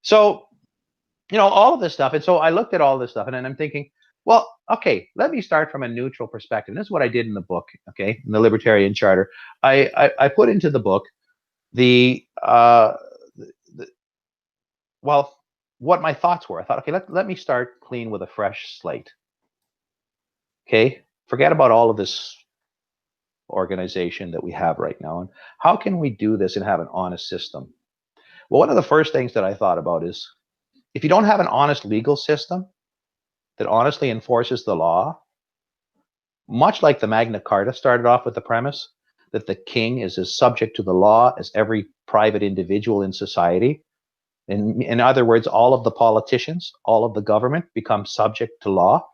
So, all of this stuff. And so I looked at all this stuff, and then I'm thinking, well, okay, let me start from a neutral perspective. And this is what I did in the book, okay, in the Libertarian Charter. I put into the book what my thoughts were. I thought, okay, let me start clean with a fresh slate. Okay, forget about all of this organization that we have right now, and how can we do this and have an honest system? Well, one of the first things that I thought about is, if you don't have an honest legal system that honestly enforces the law, much like the Magna Carta started off with the premise that the king is as subject to the law as every private individual in society. In other words, all of the politicians, all of the government become subject to law.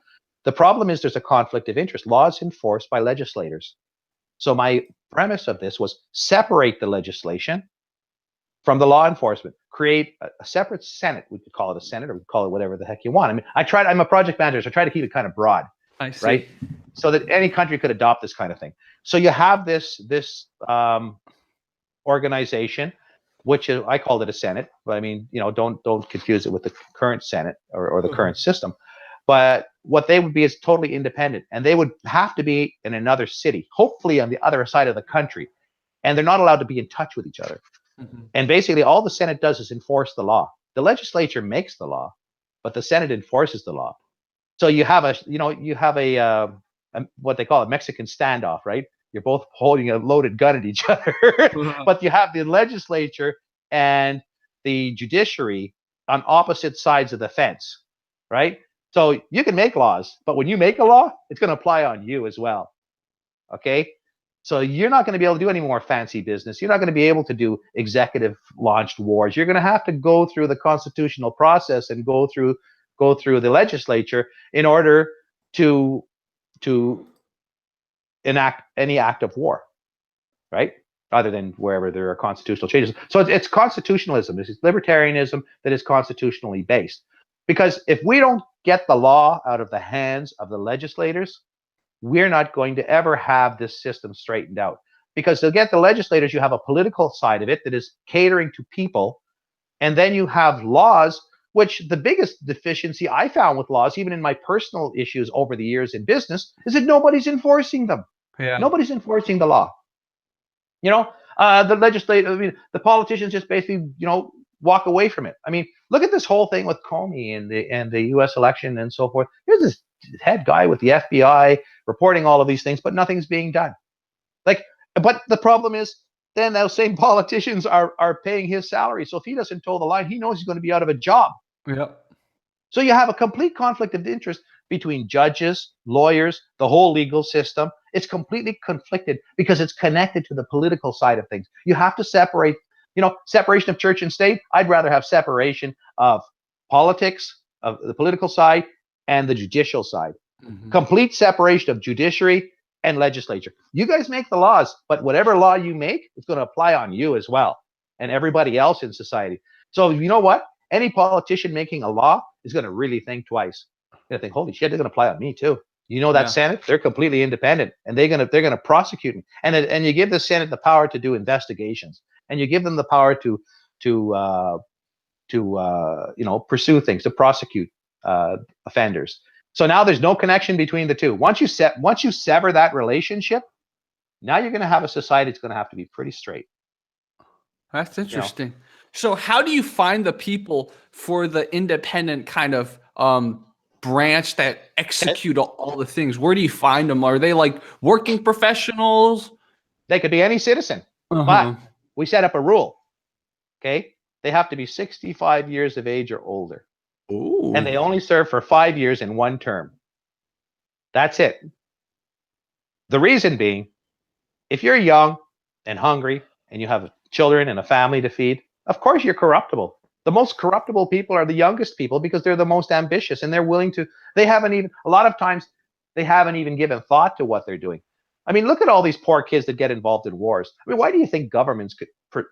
The problem is there's a conflict of interest. Law is enforced by legislators. So my premise of this was separate the legislation from the law enforcement, create a separate Senate. We could call it a Senate, or we could call it whatever the heck you want. I mean, I'm a project manager, so I try to keep it kind of broad, I see. right? So that any country could adopt this kind of thing. So you have this organization, which is, I called it a Senate, but I mean, don't confuse it with the current Senate or the current system. But what they would be is totally independent, and they would have to be in another city, hopefully on the other side of the country, and they're not allowed to be in touch with each other. And basically, all the Senate does is enforce the law. The legislature makes the law, but the Senate enforces the law. So you have a what they call a Mexican standoff, right? You're both holding a loaded gun at each other, but you have the legislature and the judiciary on opposite sides of the fence, right? So you can make laws, but when you make a law, it's going to apply on you as well. Okay? So you're not going to be able to do any more fancy business. You're not going to be able to do executive launched wars. You're going to have to go through the constitutional process and go through the legislature in order to enact any act of war, right? Other than wherever there are constitutional changes. So it's constitutionalism. This is libertarianism that is constitutionally based. Because if we don't get the law out of the hands of the legislators, we're not going to ever have this system straightened out. Because to get the legislators, you have a political side of it that is catering to people. And then you have laws, which the biggest deficiency I found with laws, even in my personal issues over the years in business, is that nobody's enforcing them. Yeah. Nobody's enforcing the law. The legislature, I mean, the politicians just basically, walk away from it. I mean, look at this whole thing with Comey and the U.S. election and so forth. Here's this head guy with the FBI reporting all of these things, but nothing's being done. But the problem is, then those same politicians are paying his salary. So if he doesn't toe the line, he knows he's going to be out of a job. Yep. So you have a complete conflict of interest between judges, lawyers, the whole legal system. It's completely conflicted because it's connected to the political side of things. You have to separate, separation of church and state. I'd rather have separation of politics, of the political side, and the judicial side. Complete separation of judiciary and legislature. You guys make the laws, but whatever law you make, it's going to apply on you as well and everybody else in society. So you know what? Any politician making a law is going to really think twice. They're going to think, holy shit, they're going to apply on me too. That Senate, they're completely independent, and they're going to prosecute me. And you give the Senate the power to do investigations, and you give them the power to pursue things, to prosecute offenders. So now there's no connection between the two. Once you sever that relationship, now you're going to have a society that's going to have to be pretty straight. That's interesting. So how do you find the people for the independent kind of branch that execute all the things? Where do you find them? Are they like working professionals? They could be any citizen, but we set up a rule. Okay, they have to be 65 years of age or older. Ooh. And they only serve for 5 years in one term. That's it. The reason being, if you're young and hungry and you have children and a family to feed, of course you're corruptible. The most corruptible people are the youngest people because they're the most ambitious, and they're willing to, a lot of times, they haven't even given thought to what they're doing. I mean, look at all these poor kids that get involved in wars. I mean, why do you think governments could, what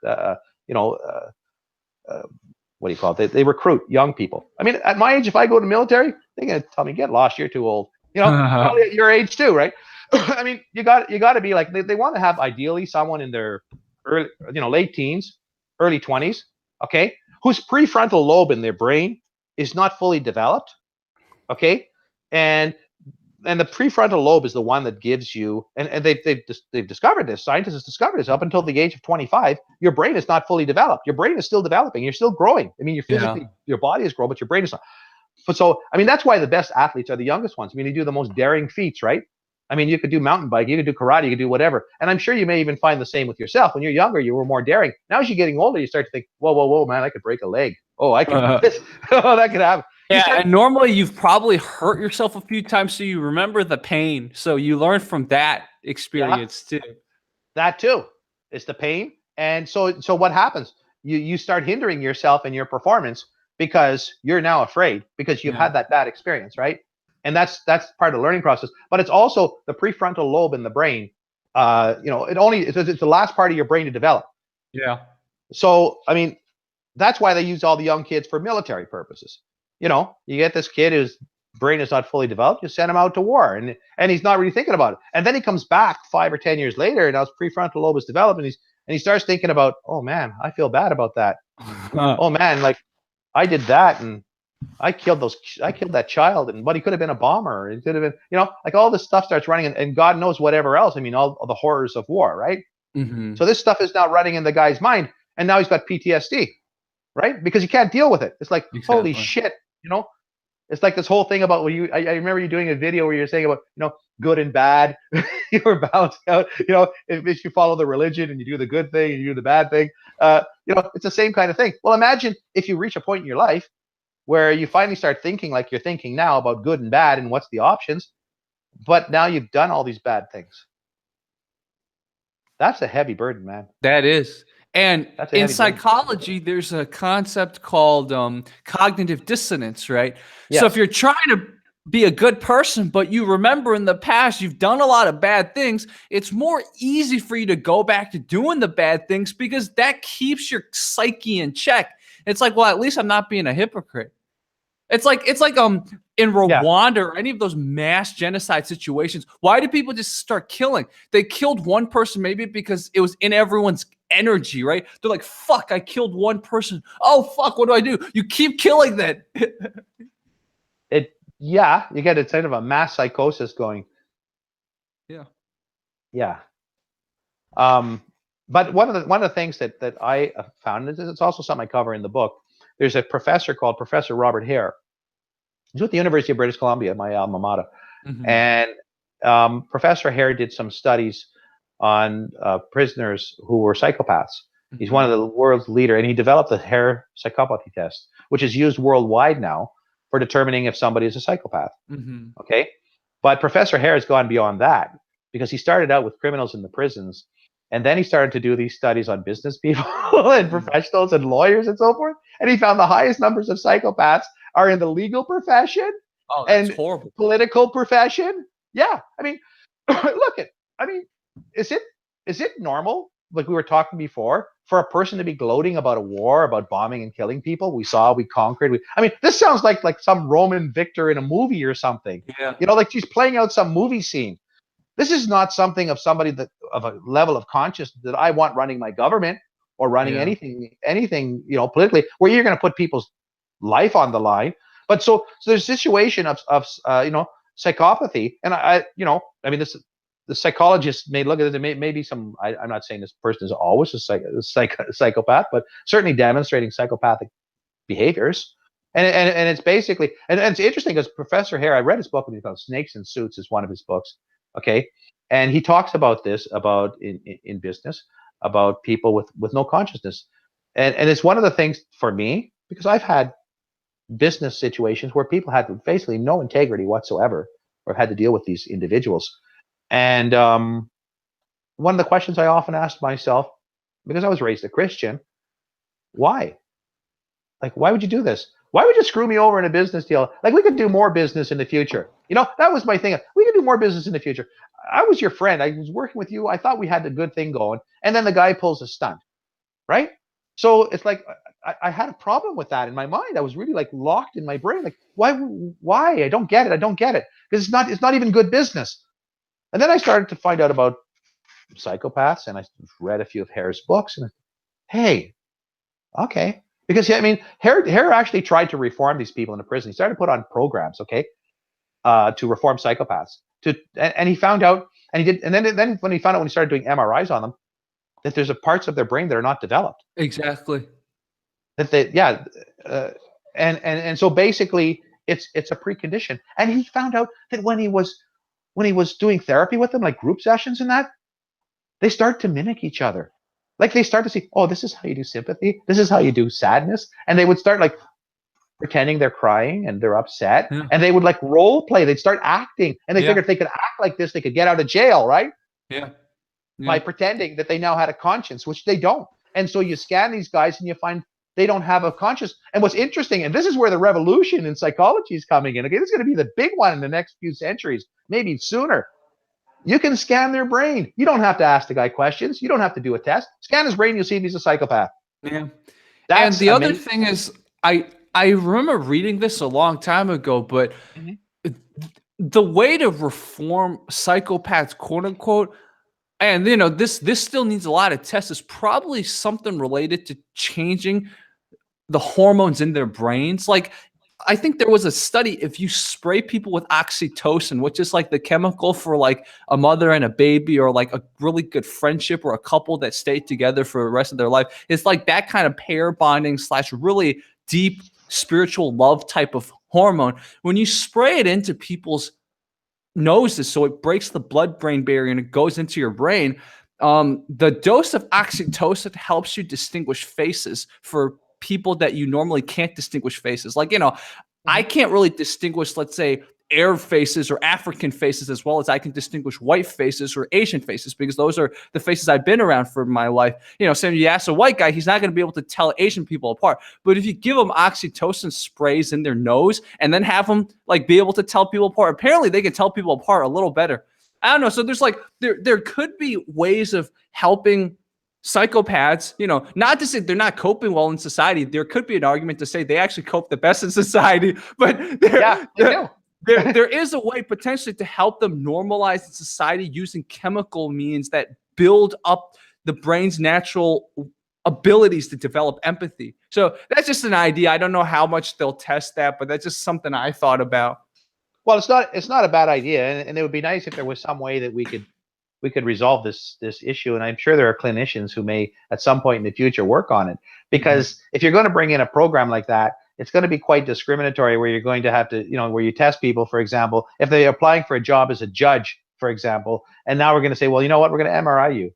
do you call it? They recruit young people. I mean, at my age, if I go to the military, they're going to tell me, get lost, you're too old. Probably at your age too, right? I mean, you got to be like, they want to have ideally someone in their early, late teens, early 20s, okay, whose prefrontal lobe in their brain is not fully developed. Okay, and the prefrontal lobe is the one that gives you, and they've discovered this. Scientists have discovered this. Up until the age of 25, your brain is not fully developed. Your brain is still developing. You're still growing. I mean, you're physically, your body is growing, but your brain is not. So, I mean, that's why the best athletes are the youngest ones. I mean, they do the most daring feats, right? I mean, you could do mountain bike, you could do karate, you could do whatever. And I'm sure you may even find the same with yourself. When you're younger, you were more daring. Now, as you're getting older, you start to think, whoa, man, I could break a leg. Oh, I could do this. Oh, that could happen. Yeah, and normally you've probably hurt yourself a few times, so you remember the pain. So you learn from that experience too. That too. It's the pain. And so what happens? You start hindering yourself in your performance because you're now afraid because you've had that bad experience, right? And that's part of the learning process. But it's also the prefrontal lobe in the brain. It's the last part of your brain to develop. Yeah. So I mean, that's why they use all the young kids for military purposes. You get this kid whose brain is not fully developed, you send him out to war, and he's not really thinking about it. And then he comes back 5 or 10 years later, and now his prefrontal lobe is developed, and he starts thinking about, oh man, I feel bad about that. Oh man, like I did that, and I killed that child, and but he could have been a bomber. It could have been, like all this stuff starts running, and God knows whatever else. I mean, all the horrors of war, right? Mm-hmm. So this stuff is now running in the guy's mind, and now he's got PTSD, right? Because he can't deal with it. It's like, holy shit, It's like this whole thing about I remember you doing a video where you're saying about, good and bad. You were balancing out, if you follow the religion and you do the good thing and you do the bad thing, it's the same kind of thing. Well, imagine if you reach a point in your life where you finally start thinking like you're thinking now about good and bad and what's the options, but now you've done all these bad things. That's a heavy burden, man. That is. And in psychology, there's a concept called cognitive dissonance, right? Yes. So if you're trying to be a good person, but you remember in the past you've done a lot of bad things, it's more easy for you to go back to doing the bad things because that keeps your psyche in check. It's like, well, at least I'm not being a hypocrite. It's like in Rwanda or any of those mass genocide situations, why do people just start killing? They killed one person maybe because it was in everyone's energy, right? They're like, fuck, I killed one person. Oh, fuck, what do I do? You keep killing that. You get a kind of a mass psychosis going. Yeah. Yeah. But one of the things that I found, and it's also something I cover in the book, there's a professor called Professor Robert Hare. He's with the University of British Columbia, my alma mater. Mm-hmm. And Professor Hare did some studies on prisoners who were psychopaths. Mm-hmm. He's one of the world's leader, and he developed the Hare psychopathy test, which is used worldwide now for determining if somebody is a psychopath. Mm-hmm. Okay? But Professor Hare has gone beyond that because he started out with criminals in the prisons, and then he started to do these studies on business people and professionals and lawyers and so forth. And he found the highest numbers of psychopaths are in the legal profession and horrible. Political profession. Yeah. I mean, is it normal, like we were talking before, for a person to be gloating about a war, about bombing and killing people? We conquered. This sounds like some Roman victor in a movie or something. Yeah. Like she's playing out some movie scene. This is not something of somebody that of a level of consciousness that I want running my government or running anything, politically, where you're going to put people's life on the line. But so there's a situation of psychopathy, and the psychologist may look at it. Maybe some. I'm not saying this person is always a psychopath, but certainly demonstrating psychopathic behaviors. And it's basically, and it's interesting because Professor Hare, I read his book about Snakes in Suits is one of his books. Okay. And he talks about this, about in business, about people with no consciousness. And it's one of the things for me, because I've had business situations where people had basically no integrity whatsoever, or had to deal with these individuals. And one of the questions I often asked myself, because I was raised a Christian, why? Like, why would you do this? Why would you screw me over in a business deal? Like, we could do more business in the future. That was my thing. We could do more business in the future. I was your friend. I was working with you. I thought we had a good thing going. And then the guy pulls a stunt, right? So it's like, I had a problem with that in my mind. I was really like locked in my brain. Like, why? I don't get it. Because it's not even good business. And then I started to find out about psychopaths, and I read a few of Hare's books, and hey, okay. Because I mean, Hare actually tried to reform these people in the prison. He started to put on programs, okay, to reform psychopaths. And he found out, and he did, and then when he found out when he started doing MRIs on them, that there's parts of their brain that are not developed. Exactly. That they, yeah, and so basically, it's a precondition. And he found out that when he was doing therapy with them, like group sessions and that, they start to mimic each other. Like they start to see, oh, this is how you do sympathy. This is how you do sadness. And they would start like pretending they're crying and they're upset. Yeah. And they would like role play. They'd start acting. And they figured if they could act like this, they could get out of jail, right? Yeah. By pretending that they now had a conscience, which they don't. And so you scan these guys and you find they don't have a conscience. And what's interesting, and this is where the revolution in psychology is coming in. Okay, this is going to be the big one in the next few centuries, maybe sooner. You can scan their brain. You don't have to ask the guy questions. You don't have to do a test. Scan his brain, you'll see if he's a psychopath. Yeah. That's and the other thing is, I remember reading this a long time ago, but the way to reform psychopaths, quote unquote, and you know, this still needs a lot of tests, is probably something related to changing the hormones in their brains. Like, I think there was a study, if you spray people with oxytocin, which is like the chemical for like a mother and a baby, or like a really good friendship, or a couple that stay together for the rest of their life, it's like that kind of pair bonding / really deep spiritual love type of hormone. When you spray it into people's noses, so it breaks the blood-brain barrier and it goes into your brain, the dose of oxytocin helps you distinguish faces for people that you normally can't distinguish faces. Like, you know, I can't really distinguish, let's say, Arab faces or African faces as well as I can distinguish white faces or Asian faces, because those are the faces I've been around for my life. You know, so you ask a white guy, he's not going to be able to tell Asian people apart. But if you give them oxytocin sprays in their nose and then have them like be able to tell people apart, apparently they can tell people apart a little better. I don't know. So there's like, there could be ways of helping psychopaths, you know, not to say they're not coping well in society. There could be an argument to say they actually cope the best in society, but there is a way potentially to help them normalize in society using chemical means that build up the brain's natural abilities to develop empathy. So that's just an idea. I don't know how much they'll test that, but that's just something I thought about. Well, it's not a bad idea, and it would be nice if there was some way that we could resolve this issue. And I'm sure there are clinicians who may at some point in the future work on it, because if you're going to bring in a program like that, it's going to be quite discriminatory, where you're going to have to, you know, where you test people, for example, if they're applying for a job as a judge, for example, and now we're going to say, well, you know what, we're going to MRI you.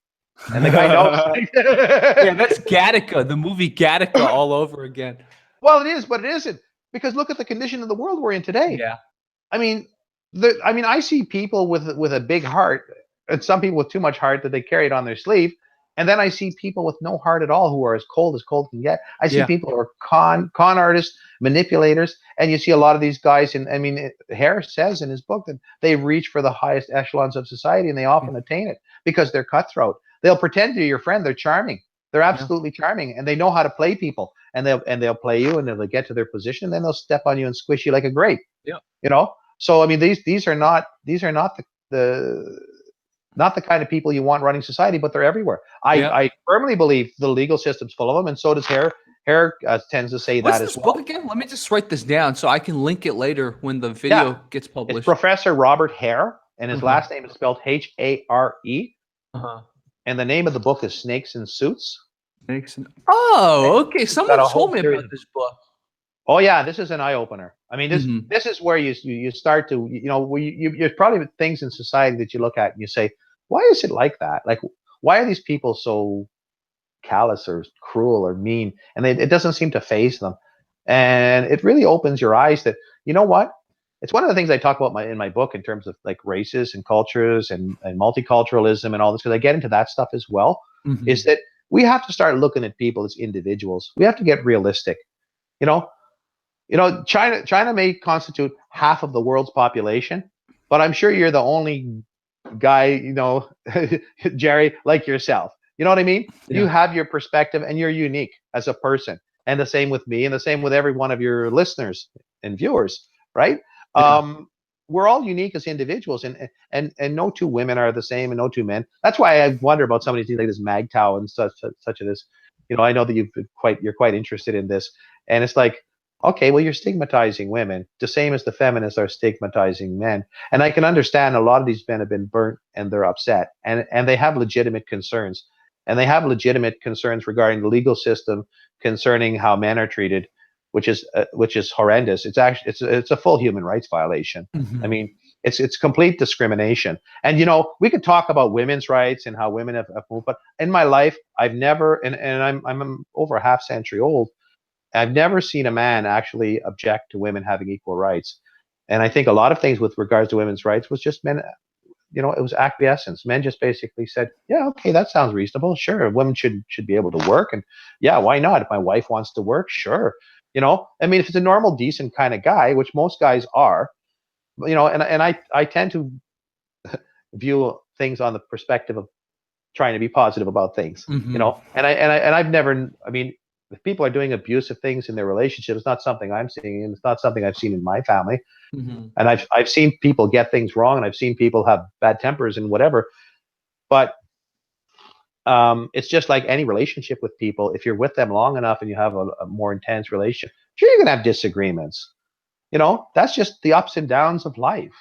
And the guy knows. Yeah, that's Gattaca, the movie Gattaca all over again. Well, it is, but it isn't, because look at the condition of the world we're in today. Yeah. I mean, I see people with a big heart, and some people with too much heart that they carry it on their sleeve. And then I see people with no heart at all who are as cold can get. I see people who are con artists, manipulators, and you see a lot of these guys. And I mean, Hare says in his book that they reach for the highest echelons of society, and they often attain it because they're cutthroat. They'll pretend to be your friend. They're charming. They're absolutely charming, and they know how to play people. And they'll play you, and they'll get to their position, and then they'll step on you and squish you like a grape. Yeah. You know. So I mean, these are not the kind of people you want running society, but they're everywhere. I firmly believe the legal system's full of them, and so does Hare. Hare tends to say What's that this as well. book again? Let me just write this down so I can link it later when the video gets published. It's Professor Robert Hare, and his last name is spelled Hare. And the name of the book is Snakes in Suits. Oh, okay. Someone told me about this book. Oh yeah, this is an eye opener. I mean, this is where you start to, you know, you're probably things in society that you look at and you say, why is it like that? Like, why are these people so callous or cruel or mean? And it doesn't seem to faze them. And it really opens your eyes that, you know what? It's one of the things I talk about in my book in terms of like races and cultures and multiculturalism and all this, because I get into that stuff as well, is that we have to start looking at people as individuals. We have to get realistic. You know, China may constitute half of the world's population, but I'm sure you're the only guy, you know, Jerry, like yourself. You know what I mean? Yeah. You have your perspective, and you're unique as a person. And the same with me, and the same with every one of your listeners and viewers, right? Yeah. We're all unique as individuals, and no two women are the same, and no two men. That's why I wonder about some of these things like this MGTOW and such of this. I know that you're quite interested in this, and it's like, okay, well, you're stigmatizing women the same as the feminists are stigmatizing men, and I can understand a lot of these men have been burnt and they're upset, and they have legitimate concerns, and they have legitimate concerns regarding the legal system, concerning how men are treated, which is horrendous. It's actually it's a full human rights violation. I mean, it's complete discrimination. And we could talk about women's rights and how women have moved, but in my life, I've never, and I'm over a half century old, I've never seen a man actually object to women having equal rights. And I think a lot of things with regards to women's rights was just men, it was acquiescence. Men just basically said, yeah, okay, that sounds reasonable. Sure, women should be able to work, and yeah, why not? If my wife wants to work, sure. I mean, if it's a normal, decent kind of guy, which most guys are, and I tend to view things on the perspective of trying to be positive about things, and I've never, I mean, if people are doing abusive things in their relationship, it's not something I'm seeing, and it's not something I've seen in my family. And I've seen people get things wrong, and I've seen people have bad tempers and whatever. But it's just like any relationship with people. If you're with them long enough and you have a more intense relationship, sure, you're gonna have disagreements. That's just the ups and downs of life.